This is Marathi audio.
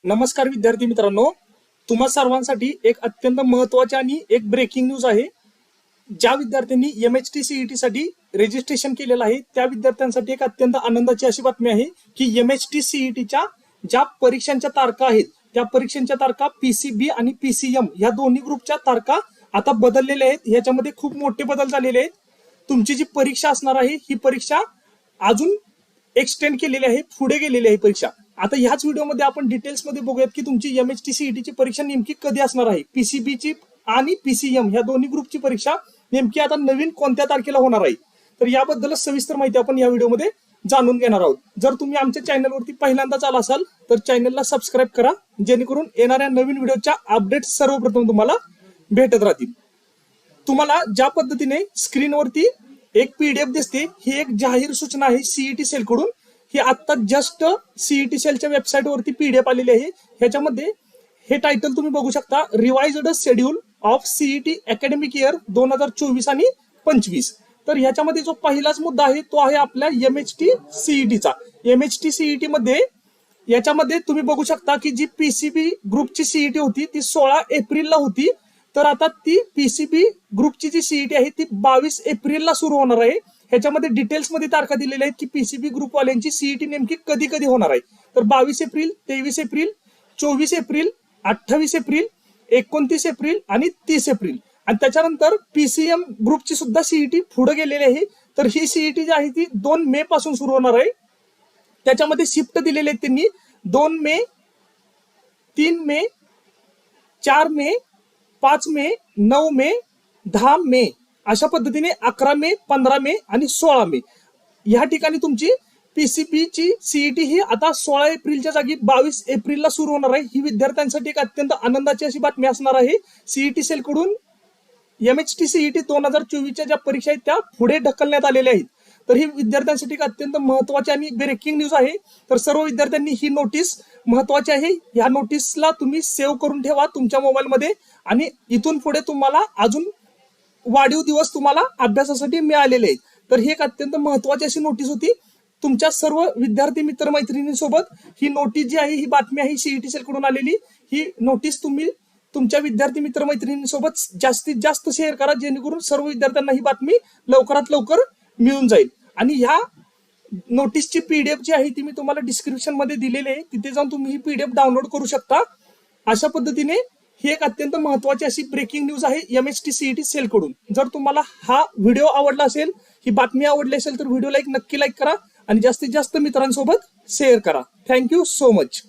नमस्कार विद्यार्थी मित्रांनो, तुम्हा सर्वांसाठी एक अत्यंत महत्त्वाची आणि एक ब्रेकिंग न्यूज आहे। ज्या विद्यार्थ्यांनी MHT-CET साठी रजिस्ट्रेशन केलेलं आहे त्या विद्यार्थ्यांसाठी एक अत्यंत आनंदाची अशी बातमी आहे की MHT-CETच्या ज्या परीक्षांच्या तारखा आहेत त्या परीक्षांच्या तारखा PCB आणि PCM या दोन्ही ग्रुपच्या तारखा आता बदललेल्या आहेत। याच्यामध्ये खूप मोठे बदल झालेले आहेत। तुमची जी परीक्षा असणार आहे ही परीक्षा अजून एक्सटेंड केलेली आहे, पुढे गेलेली आहे परीक्षा। आता ह्याच व्हिडिओमध्ये आपण डिटेल्स मध्ये बघूयात की तुमची MHT-CET ची परीक्षा नेमकी कधी असणार आहे। PCB ची आणि PCM या दोन्ही ग्रुपची परीक्षा नेमकी आता नवीन कोणत्या तारखेला होणार आहे, तर याबद्दल सविस्तर माहिती आपण या व्हिडिओमध्ये जाणून घेणार आहोत। जर तुम्ही आमच्या चॅनलवरती पहिल्यांदाच आला असाल तर चॅनलला सबस्क्राईब करा, जेणेकरून येणाऱ्या नवीन व्हिडिओच्या अपडेट्स सर्वप्रथम तुम्हाला भेटत राहतील। तुम्हाला ज्या पद्धतीने स्क्रीनवरती एक PDF दिसते ही एक जाहीर सूचना आहे CET सेल कडून। ही आता जस्ट CET सेलच्या वेबसाईट वरती PDF आलेली आहे। ह्याच्यामध्ये हे टायटल तुम्ही बघू शकता, revised schedule of CET academic year 2024 आणि 25। तर ह्याच्यामध्ये जो पहिलाच मुद्दा आहे तो आहे आपल्या MHT-CET चा। MHT-CET मध्ये याच्यामध्ये तुम्ही बघू शकता की जी PCB ग्रुपची CET होती ती 16 एप्रिलला होती, तर आता ती PCB ग्रुपची जी CET आहे ती 22 एप्रिलला सुरू होणार आहे। ह्याच्यामध्ये डिटेल्स मध्ये तारखा दिलेल्या आहेत की PCB ग्रुप वाल्यांची CET नेमकी कधी कधी होणार आहे। तर 22 April, 23 April, 24 April, 28 April, 29 April आणि 30 एप्रिल। आणि त्याच्यानंतर PCM ग्रुपची सुद्धा CET पुढे गेलेली आहे। तर ही CET जी आहे ती 2 मे पासून सुरू होणार आहे। त्याच्यामध्ये शिफ्ट दिलेले आहेत त्यांनी 2 मे, 3 मे, 4 मे, 5 मे, 9 मे, 10 मे अशा पद्धतीने 11 मे, 15 मे आणि 16 मे या ठिकाणी तुमची PCB ची CET ही आता 16 एप्रिलच्या जागी 22 एप्रिलला सुरू होणार आहे। ही विद्यार्थ्यांसाठी एक अत्यंत आनंदाची अशी बातमी असणार आहे। CET सेल कडून MHT-CET 2024च्या ज्या परीक्षा आहेत त्या पुढे ढकलण्यात आलेल्या आहेत। तर ही विद्यार्थ्यांसाठी एक अत्यंत महत्त्वाची आणि ब्रेकिंग न्यूज आहे। तर सर्व विद्यार्थ्यांनी ही नोटीस महत्त्वाची आहे, या नोटीसला तुम्ही सेव्ह करून ठेवा तुमच्या मोबाईलमध्ये आणि इथून पुढे तुम्हाला अजून वाढीव दिवस तुम्हाला अभ्यासासाठी मिळालेले आहेत। तर ही एक अत्यंत महत्त्वाची अशी नोटीस होती। तुमच्या सर्व विद्यार्थी मित्र मैत्रिणींसोबत ही नोटीस जी आहे, ही बातमी आहे CET सेल कडून आलेली, ही नोटीस तुम्ही तुमच्या विद्यार्थी मित्र मैत्रिणींसोबत जास्तीत जास्त शेअर करा, जेणेकरून सर्व विद्यार्थ्यांना ही बातमी लवकरात लवकर मिळून जाईल। आणि ह्या नोटीसची PDF जी आहे ती मी तुम्हाला डिस्क्रिप्शन मध्ये दिलेली आहे, तिथे जाऊन तुम्ही ही PDF डाउनलोड करू शकता। अशा पद्धतीने ही एक अत्यंत महत्त्वाची अशी ब्रेकिंग न्यूज आहे MHT-CET सेल कडून। जर तुम्हाला हा व्हिडिओ आवडला असेल, ही बातमी आवडली असेल तर व्हिडिओला नक्की लाईक करा आणि जास्तीत जास्त मित्रांसोबत शेअर करा। Thank you so much.